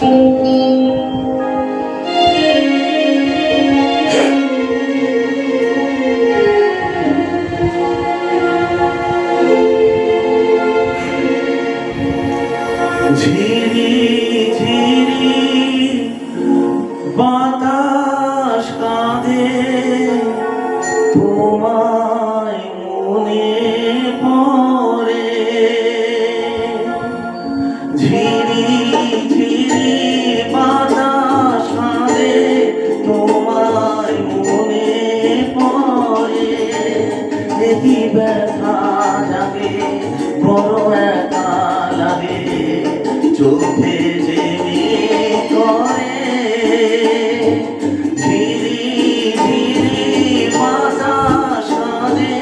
ঝিরি ঝিরি বাতাস কাঁদে তোমায় মনে পড়ে। ঝিরি ঝিরি বাতাস কাঁদে তোমায় মনে পড়ে। দেখি ব্যথা জাগে বড় একা লাগে চোখে জেনে করে। ঝিরি ঝিরি বাতাস কাঁদে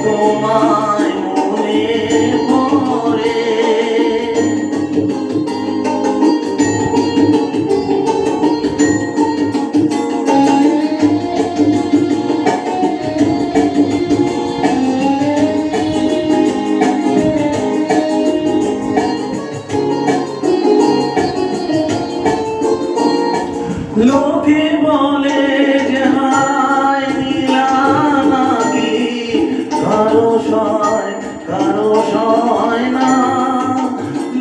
তোমায় মনে পড়ে। লোকে বলে যে হায় নীলা নাকি কারো সয় না।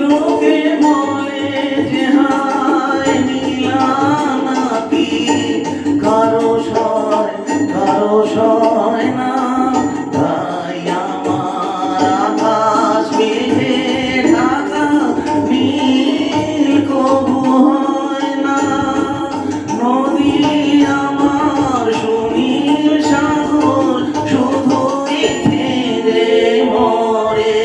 লোকে বলে যে হায় নীলা নাকি কারো সয় না। তাই আমার আকাশ মেঘে ঢাকা নীল কবু হয় না। নদী আমার সুনীল সাগর শুধুই ফিরে মরে।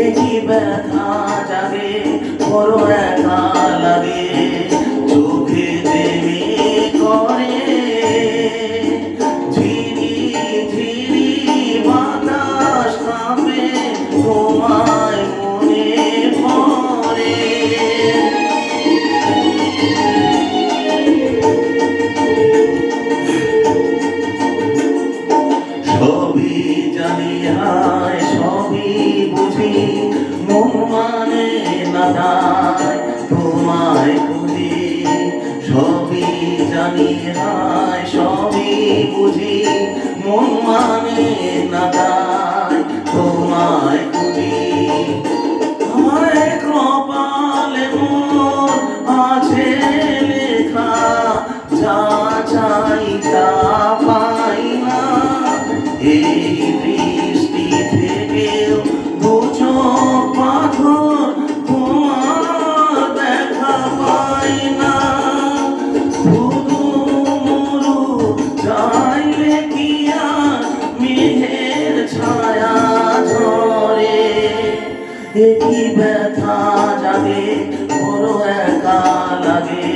একই ব্যথা জাগে বড় একা লাগে চোখে দেরি করে। ঝিরি ঝিরি বাতাস কাঁপে তোমায় মনে পড়ে। সবই জানি হায় সবই বুঝি মন মানে না তাই তোমায় খুঁজি। সবই জানি হায় সবই বুঝি মন মানে না তাই তোমায় খুঁজি। আমার কপালে মোর আছে লেখা যা চাই তা পাই না। এই বৃষ্টি থেকেও দু চোখ পাথর তোমার দেখা পাই না। শুধু মরু চাইলে কি আর মেঘের ছায়া ঝরে। একই ব্যথা জাগে বড় একা লাগে